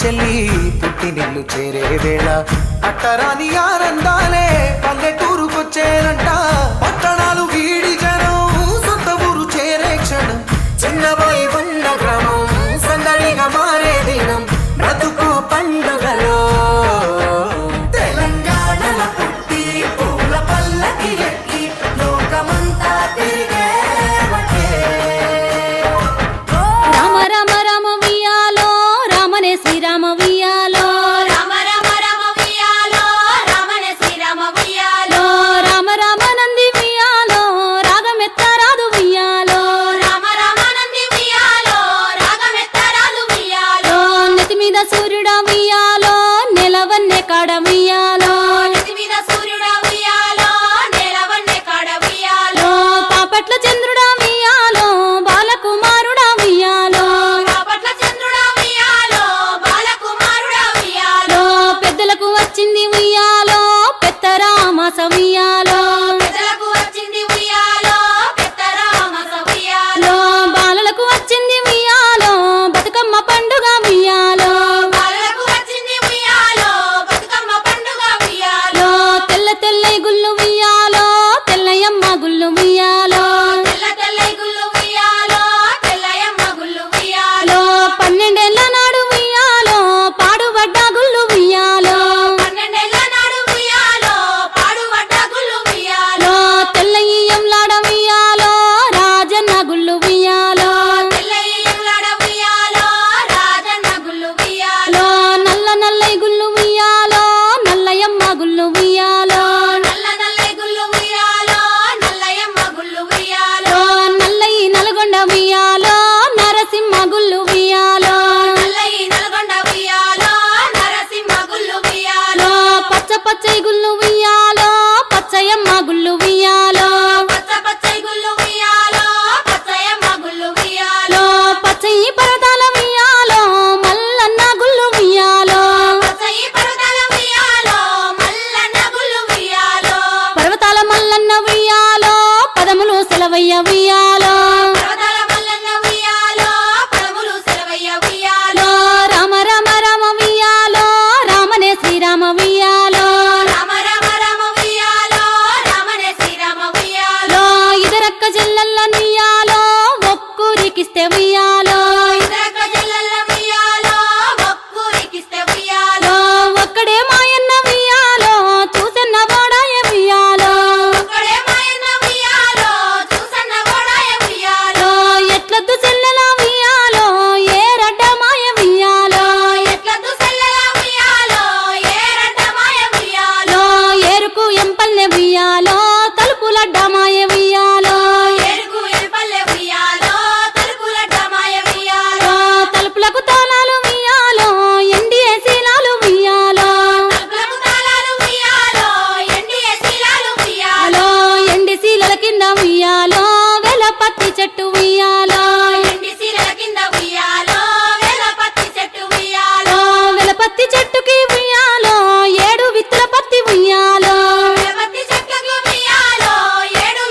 చెల్లి పుట్టినిల్లు చేరే వేళ అట్టరాని ఆనందాలే పల్లెటూరుకొచ్చేనంట పట్టణాలు వీడి జనం సొంత ఊరు చేరే క్షణం చిన్నబోయి ఉన్న గ్రామం సందడిగా మారే దినం బ్రతుకు పండుగలో తెలంగాణల పుట్టి పూల పల్లకి ఎక్కి లోకమంతా తిరిగే రామ రామ రామ వియాలో రామనే శ్రీరామ వియాలో రామ రామ రామ వియాలో రామనే శ్రీరామ వియాలో రామ రామ నంది వియాలో రాగమెత్తరాదు వియాలో రామ రామ నంది వియాలో రాగమెత్తరాదు వియాలో నెత్తి మీద సూర్యుడా వియాలో నెలవన్నె కాడ వియాలో నెత్తి మీద సూర్యుడా వియాలో నేలవన్నె కాడ వియాలో పాపట్ల చంద్రుడా వియాలో బాలకుమారుడా వియాలో బాపట్ల చంద్రుడా వియాలో బాలకుమారుడా వియాలో పెద్దలకు వచ్చింది ఉయ్యాలో పెత్తరామాస ఉయ్యాలో పెద్దలకు వచ్చింది వియాలో పెద్దరామస వియాలో బాలలకు వచ్చింది ఉయ్యాలో బతుకమ్మ పండుగ ఉయ్యాలో బాలలకు వచ్చింది వియాలో బతుకమ్మ పండుగ వియాలో తెల్ల తెల్లై గుళ్ళు ఉయ్యాలో తెల్లయమ్మ గుళ్ళు ఉయ్యాలో తెల్ల తెల్లై గుళ్ళు వియాలో తెల్లయమ్మ గుళ్ళు వియాలో 12 నాడు ఉయ్యాలో పాడుబడ్డ గుళ్ళు ఉయ్యాలో 12 నాడు వియాలో పాడుబడ్డ గుళ్ళు వియాలో తెల్లయ్యంలాడ ఉయ్యాలో రాజన్న గుళ్ళు ఉయ్యాలో తెల్లయ్యంలాడ వియాలో రాజన్న గుళ్ళు వియాలో నల్ల నల్లై గుళ్ళు ఉయ్యాలో నల్లయమ్మ గుళ్ళు ఉయ్యాలో నల్ల నల్లై గుళ్ళు వియాలో నల్లయమ్మ గుళ్ళు వియాలో నల్లయి నల్గొండ ఉయ్యాలో నరసింహ గుళ్ళు ఉయ్యాలో నల్లయి నల్గొండ వియాలో నరసింహ గుళ్ళు వియాలో పచ్చ పచ్చై గుళ్ళు ఉయ్యాలో పచ్చయమ్మ గుళ్ళు ఉయ్యాలో పచ్చ పచ్చై గుళ్ళు వియాలో పచ్చయమ్మ గుళ్ళు వియాలో పచ్చయి పరదాల ఉయ్యాలో మల్లన్న గుళ్ళు ఉయ్యాలో పచ్చయి పర్వతాల వియాలో మల్లన్న గుళ్ళు వియాలో పర్వతాల మల్లన్న ఉయ్యాలో పదములు సెలవయ్య ఉయ్యాలో పర్వతాల మల్లన్న వియాలో పదములు సెలవయ్య వియాలో రామ రామ రామ ఉయ్యాలో రామనే శ్రీరామ ఉయ్యాలో రామ రామ రామ వియాలో రామనే శ్రీరామ వియాలో ఇదరక్క జల్లల్ల నుయ్యాలో ఒక్కూరికిస్తే ఉయ్యాలో ఇదరక జల్లల్ల వియాలో ఒక్కూరికిస్తే వియాలో ఒక్కడే మాయన్న ఉయ్యాలో చూసన్న వాడాయ ఉయ్యాలో ఒక్కడే మాయన్న వియాలో చూసన్న గోడాయ వియాలో ఎట్లద్దు చెల్లెల ఉయ్యాలో ఏ రడ్డ మాయ ఉయ్యాలో ఎట్లద్దు సెల్లెల వియాలో ఏరడ్డ మాయ వియాలో ఏరుకు ఎంపల్లె ఉయ్యాలో తలుపులడ్డ మాయ ఉయ్యాలో ఎరుకు ఎల్పల్లె వియాలో తలుపులడ్డ మాయ వియాలో తలుపులకు తాళాలు ఉయ్యాలో ఎండియ శీలాలు ఉయ్యాలో తలుపులకు తాళాలు వియాలో ఎండియ శీలాలు వియాలో ఎండి శీలల కింద ఉయ్యాలో వెలపత్తి చెట్టు ఉయ్యాలో ఎండి శీలల కింద వియాలో వేలపత్తి చెట్టు వియాలో వెలపత్తి చెట్టుకి ఉయ్యాలో 7 విత్తుల పత్తి ఉయ్యాలో వేలపత్తి చెట్లకు వియాలో 7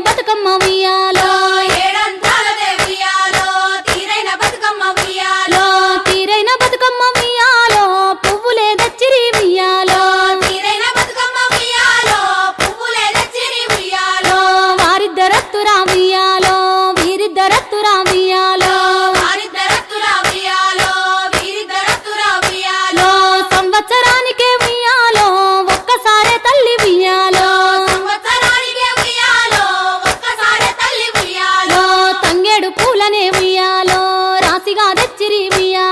బతుకమ్మ ఉయ్యాలో ఏడంతాలదే ఉయ్యాలో తీరైన బతుకమ్మ ఉయ్యాలో తీరైన బతుకమ్మ ఉయ్యాలో పువ్వులే దచ్చిరి ఉయ్యాలో తీరైన బతుకమ్మ ఉయ్యాలో పువ్వులే దచ్చిరి ఉయ్యాలో వారిద్దరత్తురా ఉయ్యాలో వీరిద్దరత్తురా ఉయ్యాలో వారిద్దరత్తురా ఉయ్యాలో వీరిద్దరత్తురా ఉయ్యాలో సంవత్సరానికే ఉయ్యాలో ఒక్కసారే తల్లి ఉయ్యాలో సంవత్సరానికే ఉయ్యాలో ఒక్కసారి తల్లి ఉయ్యాలో తంగేడు పూలనే ఉయ్యాలో రాశిగా తెచ్చిరి ఉయ్యాలో